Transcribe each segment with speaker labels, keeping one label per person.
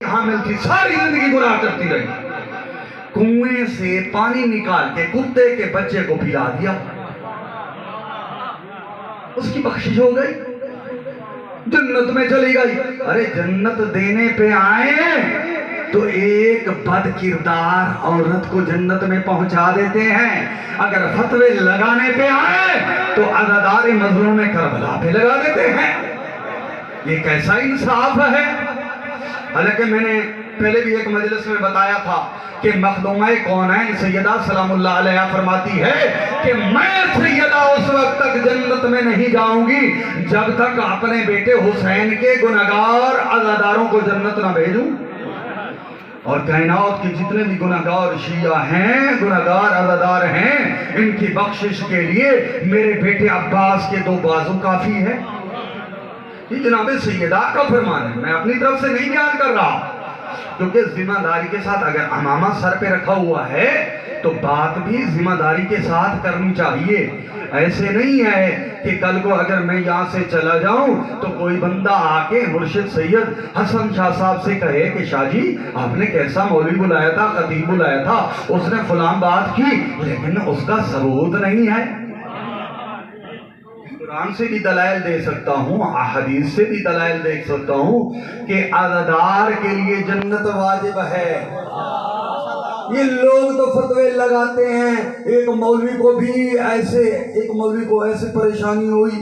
Speaker 1: حامل تھی، ساری زندگی گناہ کرتی رہی، کنویں سے پانی نکال کے کتے کے بچے کو پلا دیا، اس کی بخشش ہو گئی، جنت میں چلی گئی۔ ارے جنت دینے پہ آئے تو ایک بد کردار عورت کو جنت میں پہنچا دیتے ہیں، اگر فتوے لگانے پہ آئے تو عزادار مظلوم کربلا پہ لگا دیتے ہیں۔ یہ کیسا انصاف ہے؟ حالانکہ میں نے پہلے بھی ایک مجلس میں بتایا تھا کہ مخدومہ کونین سیدہ سلام اللہ علیہ فرماتی ہے کہ میں سیدہ اس وقت تک جنت میں نہیں جاؤں گی جب تک اپنے بیٹے حسین کے گناہگار عزاداروں کو جنت نہ بھیجوں، اور کائنات کی جتنے بھی گناہگار شیعہ ہیں، گناہگار عزادار ہیں، ان کی بخشش کے لیے میرے بیٹے عباس کے 2 بازو کافی ہے۔ یہ جناب سیدہ کا فرمان ہے، میں اپنی طرف سے نہیں بیان کر رہا، کیونکہ ذمہ داری کے ساتھ اگر امامہ سر پہ رکھا ہوا ہے تو بات بھی ذمہ داری کے ساتھ کرنی چاہیے۔ ایسے نہیں ہے کہ کل کو اگر میں یہاں سے چلا جاؤں تو کوئی بندہ آ کے مرشد سید حسن شاہ صاحب سے کہے کہ شاہ جی آپ نے کیسا مولوی بلایا تھا، خطیب بلایا تھا، اس نے فلاں بات کی لیکن اس کا ثبوت نہیں ہے۔ قرآن سے بھی دلائل دے سکتا ہوں، احادیث سے بھی دلائل دے سکتا ہوں کہ عزادار کے لیے جنت واجب ہے۔ یہ لوگ تو فتوے لگاتے ہیں، ایک مولوی کو ایسے پریشانی ہوئی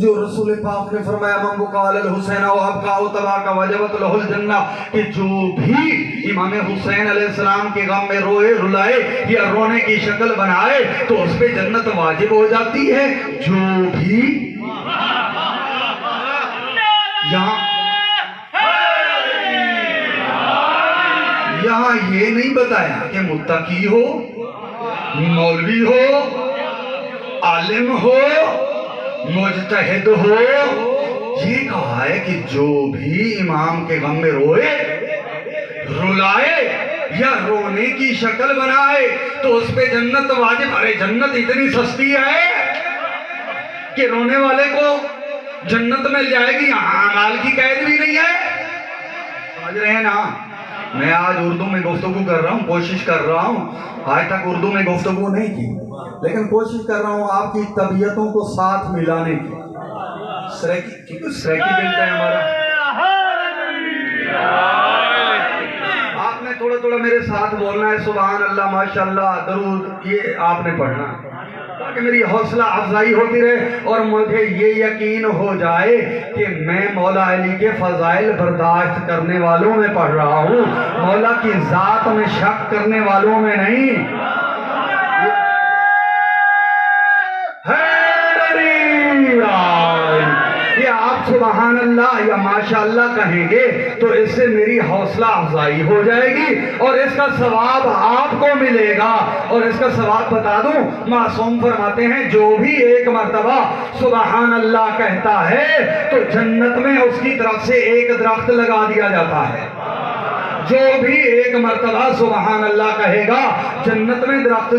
Speaker 1: جو رسول پاک نے فرمایا من بکا علی الحسین و ابکا و تباکا وجبت لہ الجنہ، کہ جو بھی امام حسین علیہ السلام کے غم میں روئے رلائے یا رونے کی شکل بنائے تو اس پہ جنت واجب ہو جاتی ہے۔ جو بھی یہاں یہ نہیں بتایا کہ متقی ہو، مولوی ہو، عالم ہو، مجتہد ہو، یہ کہا ہے کہ جو بھی امام کے غم میں روئے رلائے یا رونے کی شکل بنائے تو اس پہ جنت واجب۔ ارے جنت اتنی سستی ہے کہ رونے والے کو جنت مل جائے گی، اعمال کی قید بھی نہیں ہے۔ سمجھ رہے ہیں نا؟ میں آج اردو میں گفتگو کر رہا ہوں، کوشش کر رہا ہوں، آج تک اردو میں گفتگو نہیں کی لیکن کوشش کر رہا ہوں آپ کی طبیعتوں کو ساتھ ملانے کی۔ سریکی ملتا ہے ہمارا، آپ نے تھوڑا تھوڑا میرے ساتھ بولنا ہے، سبحان اللہ، ماشاءاللہ، درود، یہ آپ نے پڑھنا ہے تاکہ میری حوصلہ افزائی ہوتی رہے اور مجھے یہ یقین ہو جائے کہ میں مولا علی کے فضائل برداشت کرنے والوں میں پڑھ رہا ہوں، مولا کی ذات میں شک کرنے والوں میں نہیں۔ یہ آپ سبحان اللہ یا ماشاءاللہ کہیں گے تو اس سے میری حوصلہ افزائی ہو جائے گی اور اس کا ثواب آپ کو ملے گا۔ اور اس کا ثواب بتا دوں، معصوم فرماتے ہیں جو بھی ایک مرتبہ سبحان اللہ کہتا ہے تو جنت میں اس کی طرف سے ایک درخت لگا دیا جاتا ہے۔ جو بھی ایک مرتبہ سبحان اللہ کہے گا جنت میں درخت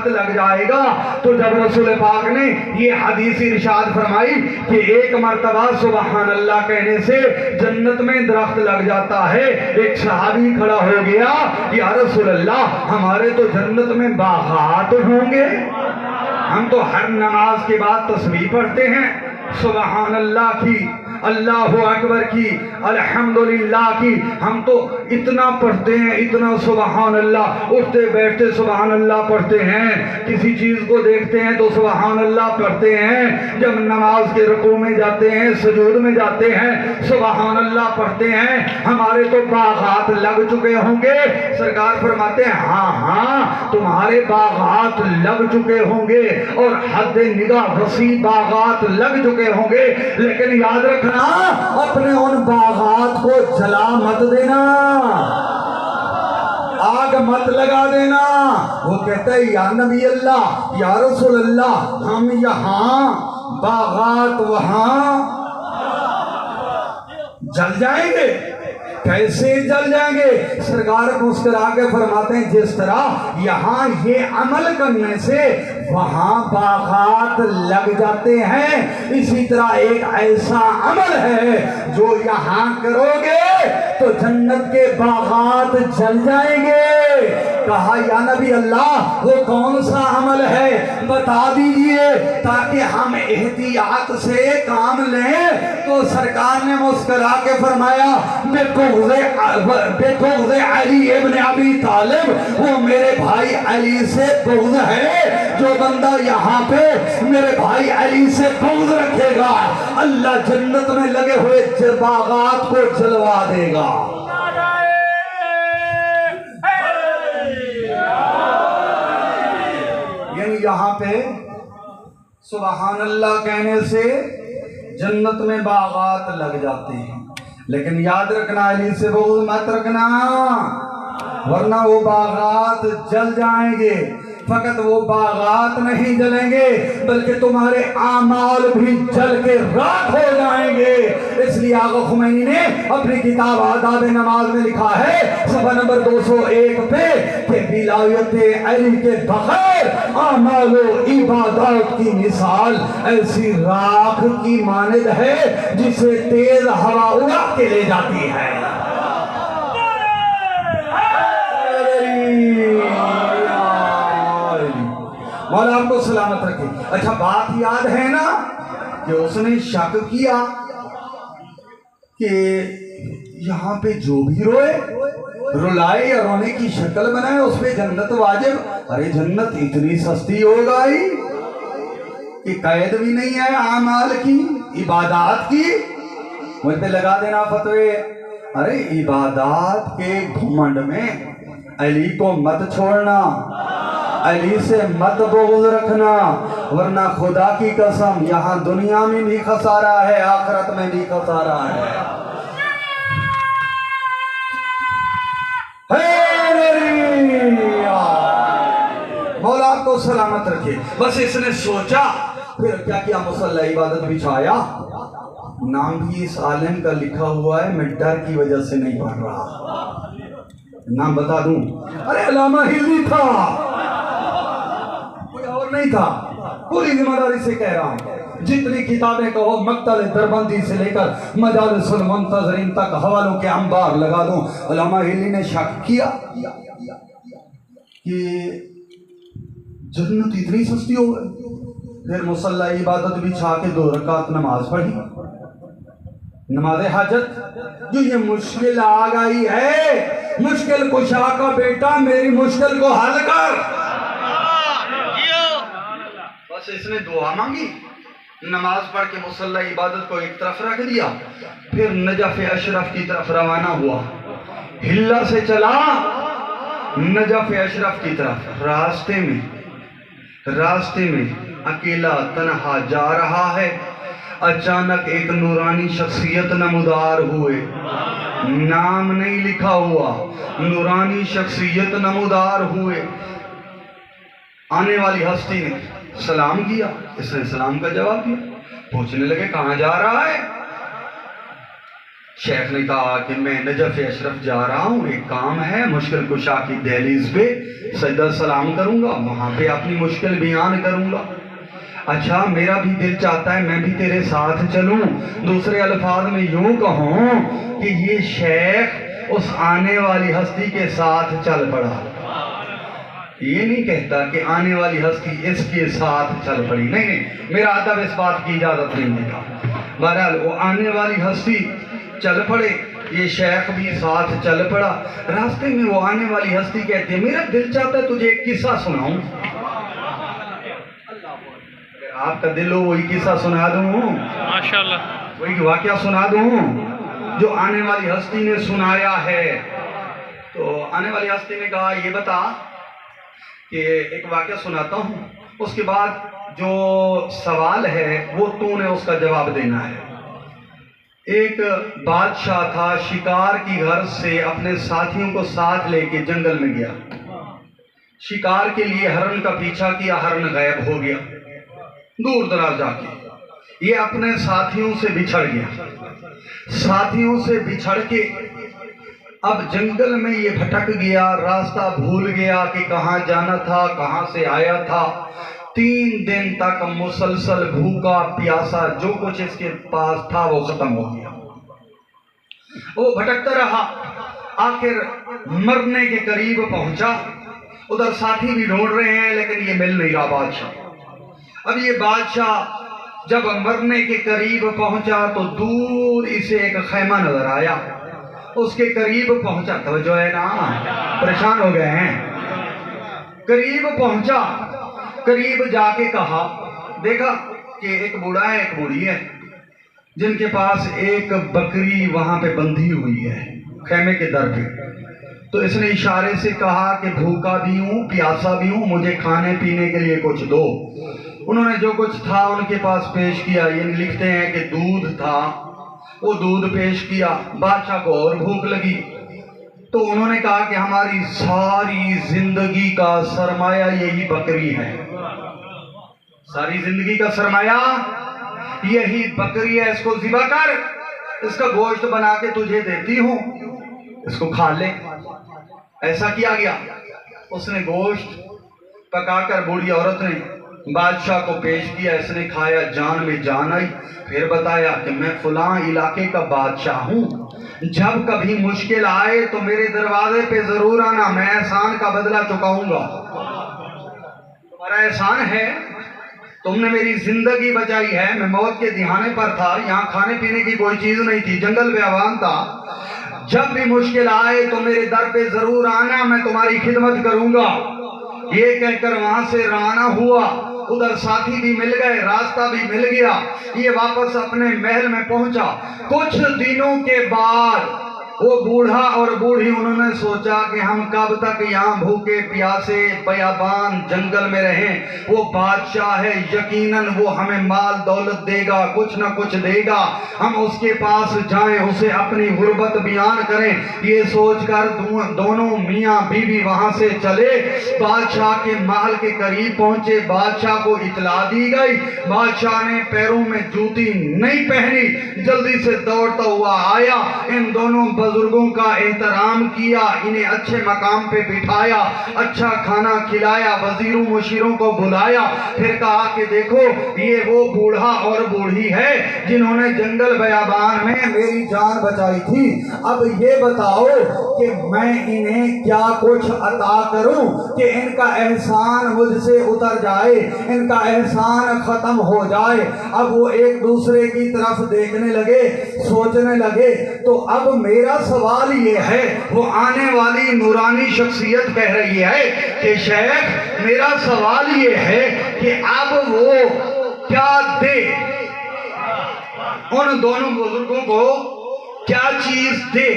Speaker 1: لگ جائے گا۔ تو جب رسول پاک نے یہ حدیث ارشاد فرمائی کہ ایک مرتبہ سبحان اللہ کہنے سے جنت میں درخت لگ جاتا ہے، ایک صحابی کھڑا ہو گیا، یا رسول اللہ ہمارے تو جنت میں باغات ہوں گے، ہم تو ہر نماز کے بعد تسبیح پڑھتے ہیں، سبحان اللہ کی، اللہ اکبر کی، الحمدللہ کی، ہم تو اتنا پڑھتے ہیں، اتنا سبحان اللہ، اٹھتے بیٹھتے سبحان اللہ پڑھتے ہیں، کسی چیز کو دیکھتے ہیں تو سبحان اللہ پڑھتے ہیں، جب نماز کے رکوع میں جاتے ہیں، سجود میں جاتے ہیں، سبحان اللہ پڑھتے ہیں، ہمارے تو باغات لگ چکے ہوں گے۔ سرکار فرماتے ہیں ہاں تمہارے باغات لگ چکے ہوں گے اور حد نگاہ وسیع باغات لگ چکے ہوں گے، لیکن یاد رکھنا اپنے ان باغات کو جلا مت دینا، آگ مت لگا دینا۔ وہ کہتا ہے یا نبی اللہ، یا رسول اللہ، ہم یہاں باغات وہاں، جل جائیں گے. کیسے جل جائیں گے؟ سرکار مسکرا کے فرماتے ہیں جس طرح یہاں یہ عمل کرنے سے وہاں باغات لگ جاتے ہیں، اسی طرح ایک ایسا عمل ہے جو یہاں کرو گے تو جنت کے باغات جل جائیں گے. کہا یا نبی اللہ وہ کون سا عمل ہے بتا دیجئے تاکہ ہم احتیاط سے کام لیں. تو سرکار نے مسکرا کے فرمایا بغض علی ابن ابی طالب، وہ میرے بھائی علی سے بغض ہے. جو بندہ یہاں پہ میرے بھائی علی سے بغض رکھے گا اللہ جنت میں لگے ہوئے باغات کو جلوا دے گا. یعنی یہاں پہ سبحان اللہ کہنے سے جنت میں باغات لگ جاتے ہیں، لیکن یاد رکھنا علی سے بغض مت رکھنا ورنہ وہ باغات جل جائیں گے. فقط وہ باغات نہیں جلیں گے بلکہ تمہارے اعمال بھی جل کے راکھ ہو جائیں گے. اس لیے آقا خمینی نے اپنی کتاب آداب نماز میں لکھا ہے صفحہ نمبر 201 پہ کہ ولایت علی کے بغیر اعمال و عبادات کی مثال ایسی راکھ کی مانند ہے جسے تیز ہوا اڑا کے لے جاتی ہے. مولا آپ کو سلامت رکھے. اچھا بات یاد ہے نا کہ اس نے شک کیا کہ یہاں پہ جو بھی روئے رلائے یا رونے کی شکل بنائے اس پہ جنت واجب. ارے جنت اتنی سستی ہو گئی کہ قید بھی نہیں ہے اعمال کی عبادات کی. مجھ پہ لگا دینا فتوے. ارے عبادات کے گھمنڈ میں علی کو مت چھوڑنا، علی سے مت بغض رکھنا ورنہ خدا کی قسم یہاں دنیا میں بھی خسارہ ہے آخرت میں بھی خسارہ ہے. مولا آپ کو سلامت رکھے. بس اس نے سوچا پھر کیا کیا مصلی عبادت بچھایا. نام بھی اس عالم کا لکھا ہوا ہے، میں ڈر کی وجہ سے نہیں پڑھ رہا. نام بتا دوں، ارے علامہ ہلی تھا، کوئی اور نہیں تھا. پوری ذمہ داری سے کہہ رہا ہوں جتنی کتابیں کہو مقتل دربندی سے لے کر مجالس المنتظرین تک حوالوں کے انبار لگا دوں. علامہ ہلی نے شک کیا کہ جنت اتنی سستی ہو گئی. پھر مصلی عبادت بچھا کے 2 رکعت نماز پڑھی، نماز حاجت. جو یہ مشکل آ گئی ہے مشکل کشا کا بیٹا میری مشکل کو حل کر. بس اس نے دعا مانگی، نماز پڑھ کے مصلی عبادت کو ایک طرف رکھ دیا. پھر نجف اشرف کی طرف روانہ ہوا، ہلا سے چلا نجف اشرف کی طرف. راستے میں اکیلا تنہا جا رہا ہے. اچانک ایک نورانی شخصیت نمودار ہوئے، نام نہیں لکھا ہوا، نورانی شخصیت نمودار ہوئے. آنے والی ہستی نے سلام کیا، اس نے سلام کا جواب دیا. پوچھنے لگے کہاں جا رہا ہے؟ شیخ نے کہا کہ میں نجف اشرف جا رہا ہوں، ایک کام ہے، مشکل کشا کی دہلیز پہ سجدہ سلام کروں گا، وہاں پہ اپنی مشکل بیان کروں گا. اچھا میرا بھی دل چاہتا ہے میں بھی تیرے ساتھ چلوں. دوسرے الفاظ میں یوں کہوں کہ یہ شیخ اس آنے والی ہستی کے ساتھ چل پڑا. یہ نہیں کہتا کہ آنے والی ہستی اس کے ساتھ چل پڑی، نہیں، میرا ادب اس بات کی اجازت نہیں دیتا. بہرحال وہ آنے والی ہستی چل پڑے، یہ شیخ بھی ساتھ چل پڑا. راستے میں وہ آنے والی ہستی کہتی ہے میرا دل چاہتا ہے تجھے ایک قصہ سناؤں. آپ کا دل ہو وہی قصہ سنا دوں، ماشاءاللہ وہی واقعہ سنا دوں جو آنے والی ہستی نے سنایا ہے. تو آنے والی ہستی نے کہا یہ بتا کہ ایک واقعہ سناتا ہوں، اس کے بعد جو سوال ہے وہ تو نے اس کا جواب دینا ہے. ایک بادشاہ تھا، شکار کی غرض سے اپنے ساتھیوں کو ساتھ لے کے جنگل میں گیا. شکار کے لیے ہرن کا پیچھا کیا، ہرن غائب ہو گیا دور دراز جا کے. یہ اپنے ساتھیوں سے بچھڑ گیا، ساتھیوں سے بچھڑ کے اب جنگل میں یہ بھٹک گیا، راستہ بھول گیا کہ کہاں جانا تھا، کہاں سے آیا تھا۔ 3 دن تک مسلسل بھوکا پیاسا جو کچھ اس کے پاس تھا وہ ختم ہو گیا۔ وہ بھٹکتا رہا، آخر مرنے کے قریب پہنچا۔ ادھر ساتھی بھی ڈھونڈ رہے ہیں لیکن یہ مل نہیں رہا بادشاہ۔ اب یہ بادشاہ جب مرنے کے قریب پہنچا تو دور اسے ایک خیمہ نظر آیا، اس کے قریب پہنچا، توجہ ہے نا، پریشان ہو گئے ہیں۔ قریب پہنچا، قریب جا کے کہا، دیکھا کہ ایک بوڑھا ہے ایک بوڑھی ہے جن کے پاس ایک بکری وہاں پہ بندھی ہوئی ہے خیمے کے در پہ۔ تو اس نے اشارے سے کہا کہ بھوکا بھی ہوں پیاسا بھی ہوں، مجھے کھانے پینے کے لیے کچھ دو۔ انہوں نے جو کچھ تھا ان کے پاس پیش کیا، یعنی لکھتے ہیں کہ دودھ تھا، وہ دودھ پیش کیا۔ بادشاہ کو اور بھوک لگی تو انہوں نے کہا کہ ہماری ساری زندگی کا سرمایہ یہی بکری ہے، ساری زندگی کا سرمایہ یہی بکری ہے، اس کو ذبح کر، اس کا گوشت بنا کے تجھے دیتی ہوں، اس کو کھا لے۔ ایسا کیا گیا، اس نے گوشت پکا کر بوڑھی عورت نے بادشاہ کو پیش کیا، اس نے کھایا، جان میں جان آئی۔ پھر بتایا کہ میں فلاں علاقے کا بادشاہ ہوں، جب کبھی مشکل آئے تو میرے دروازے پہ ضرور آنا، میں احسان کا بدلہ چکاؤں گا۔ تمہارا احسان ہے، تم نے میری زندگی بچائی ہے، میں موت کے دہانے پر تھا، یہاں کھانے پینے کی کوئی چیز نہیں تھی، جنگل بیابان تھا، جب بھی مشکل آئے تو میرے در پہ ضرور آنا، میں تمہاری خدمت کروں گا۔ یہ کہہ کر وہاں سے روانہ ہوا۔ ادھر ساتھی بھی مل گئے، راستہ بھی مل گیا، یہ واپس اپنے محل میں پہنچا۔ کچھ دنوں کے بعد وہ بوڑھا اور بوڑھی انہوں نے سوچا کہ ہم کب تک یہاں بھوکے پیاسے بیابان جنگل میں رہیں، وہ بادشاہ ہے، یقیناً وہ ہمیں مال دولت دے گا، کچھ نہ کچھ دے گا، ہم اس کے پاس جائیں، اسے اپنی غربت بیان کریں۔ یہ سوچ کر دونوں میاں بیوی وہاں سے چلے، بادشاہ کے محل کے قریب پہنچے، بادشاہ کو اطلاع دی گئی۔ بادشاہ نے پیروں میں جوتی نہیں پہنی، جلدی سے دوڑتا ہوا آیا، ان دونوں بزرگوں کا احترام کیا، انہیں اچھے مقام پہ بٹھایا، اچھا کھانا کھلایا، وزیروں مشیروں کو بلایا، پھر کہا کہ دیکھو یہ وہ بوڑھا اور بوڑھی ہے جنہوں نے جنگل بیابان میں میری جان بچائی تھی، اب یہ بتاؤ کہ میں انہیں کیا کچھ عطا کروں کہ ان کا احسان مجھ سے اتر جائے، ان کا احسان ختم ہو جائے۔ اب وہ ایک دوسرے کی طرف دیکھنے لگے، سوچنے لگے، تو اب میرا سوال یہ ہے، وہ آنے والی نورانی شخصیت کہہ رہی ہے کہ شیخ میرا سوال یہ ہے کہ اب وہ کیا دے، ان دونوں بزرگوں کو کیا چیز دے،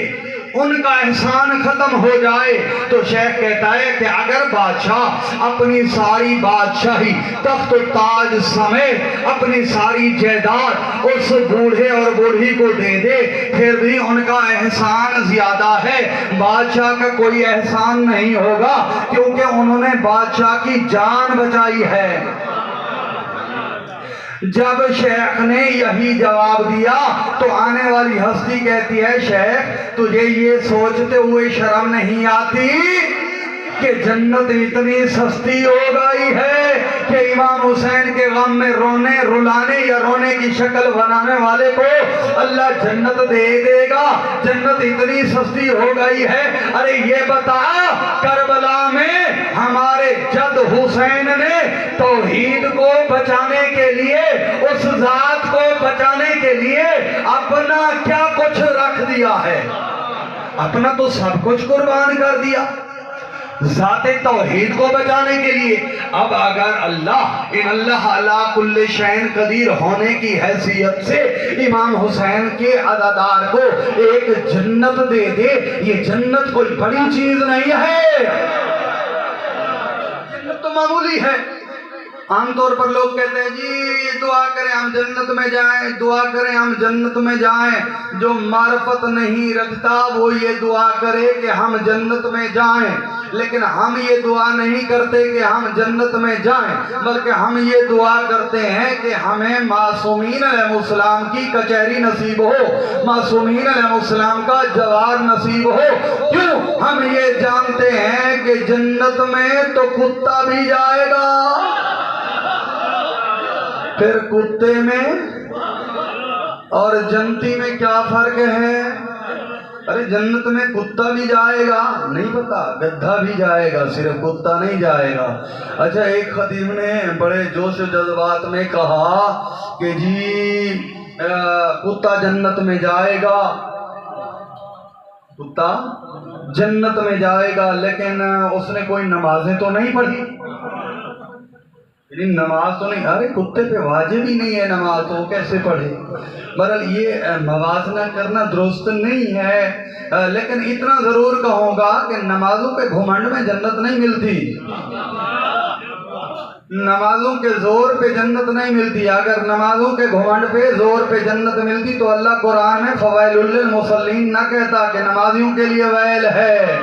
Speaker 1: ان کا احسان ختم ہو جائے۔ تو شیخ کہتا ہے کہ اگر بادشاہ اپنی ساری بادشاہی تخت و تاج سمیت اپنی ساری جائیداد اس بوڑھے اور بوڑھی کو دے دے، پھر بھی ان کا احسان زیادہ ہے، بادشاہ کا کوئی احسان نہیں ہوگا، کیونکہ انہوں نے بادشاہ کی جان بچائی ہے۔ جب شیخ نے یہی جواب دیا تو آنے والی ہستی کہتی ہے، شیخ تجھے یہ سوچتے ہوئے شرم نہیں آتی کہ جنت اتنی سستی ہو گئی ہے کہ امام حسین کے غم میں رونے رلانے یا رونے کی شکل بنانے والے کو اللہ جنت دے دے گا، جنت اتنی سستی ہو گئی ہے۔ ارے یہ بتا، کربلا میں ہمارے جد حسین نے توحید کو بچانے کے لیے، اس ذات کو بچانے کے لیے اپنا کیا کچھ رکھ دیا ہے، اپنا تو سب کچھ قربان کر دیا ذات توحید کو بچانے کے لیے۔ اب اگر اللہ ان اللہ علی کل شیء قدیر ہونے کی حیثیت سے امام حسین کے عزادار کو ایک جنت دے دے، یہ جنت کوئی بڑی چیز نہیں ہے، جنت تو معمولی ہے۔ عام طور پر لوگ کہتے ہیں جی دعا کریں ہم جنت میں جائیں، دعا کریں ہم جنت میں جائیں۔ جو معرفت نہیں رکھتا وہ یہ دعا کرے کہ ہم جنت میں جائیں، لیکن ہم یہ دعا نہیں کرتے کہ ہم جنت میں جائیں، بلکہ ہم یہ دعا کرتے ہیں کہ ہمیں معصومین علیہ السلام کی کچہری نصیب ہو، معصومین علیہ السلام کا جوار نصیب ہو۔ کیوں؟ ہم یہ جانتے ہیں کہ جنت میں تو کتا بھی جائے گا، پھر کتے میں اور جنتی میں کیا فرق ہے؟ ارے جنت میں کتا بھی جائے گا، نہیں پتا، گدھا بھی جائے گا، صرف کتا نہیں جائے گا۔ اچھا ایک خطیب نے بڑے جوش و جذبات میں کہا کہ جی کتا جنت میں جائے گا، کتا جنت میں جائے گا، لیکن اس نے کوئی نمازیں تو نہیں پڑھی، نماز تو نہیں، ارے کتے پہ واجب ہی نہیں ہے نماز، تو کیسے پڑھے؟ بہرحال یہ موازنہ کرنا درست نہیں ہے، لیکن اتنا ضرور کہوں گا کہ نمازوں کے گھمنڈ میں جنت نہیں ملتی، نمازوں کے زور پہ جنت نہیں ملتی۔ اگر نمازوں کے گھمنڈ پہ زور پہ جنت ملتی تو اللہ قرآن میں فوائل للمصلین نہ کہتا کہ نمازیوں کے لیے ویل ہے۔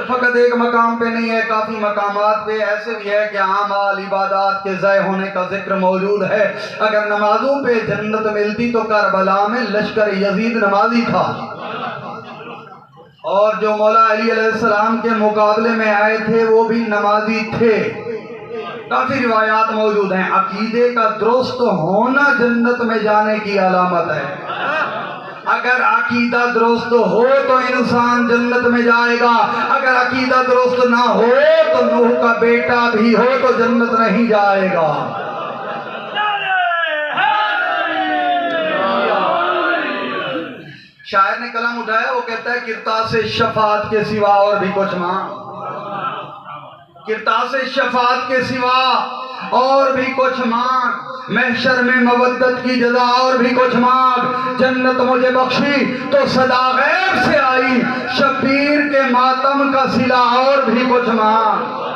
Speaker 1: فقط ایک مقام پہ نہیں ہے، کافی مقامات پہ ایسے بھی ہے کہ اعمال عبادات کے ضائع ہونے کا ذکر موجود ہے۔ اگر نمازوں پہ جنت ملتی تو کربلا میں لشکر یزید نمازی تھا، اور جو مولا علی علیہ السلام کے مقابلے میں آئے تھے وہ بھی نمازی تھے۔ کافی روایات موجود ہیں۔ عقیدے کا درست ہونا جنت میں جانے کی علامت ہے۔ اگر عقیدہ درست ہو تو انسان جنت میں جائے گا، اگر عقیدہ درست نہ ہو تو نوح کا بیٹا بھی ہو تو جنت نہیں جائے گا۔ شاعر نے قلم اٹھایا، وہ کہتا ہے کرتاس شفاعت کے سوا اور بھی کچھ مانگ، کرتاس شفاعت کے سوا اور بھی کچھ مانگ، محشر میں مودت کی جزا اور بھی کچھ مانگ، جنت مجھے بخشی تو صدا غیب سے آئی، شبیر کے ماتم کا صلہ اور بھی کچھ مانگ۔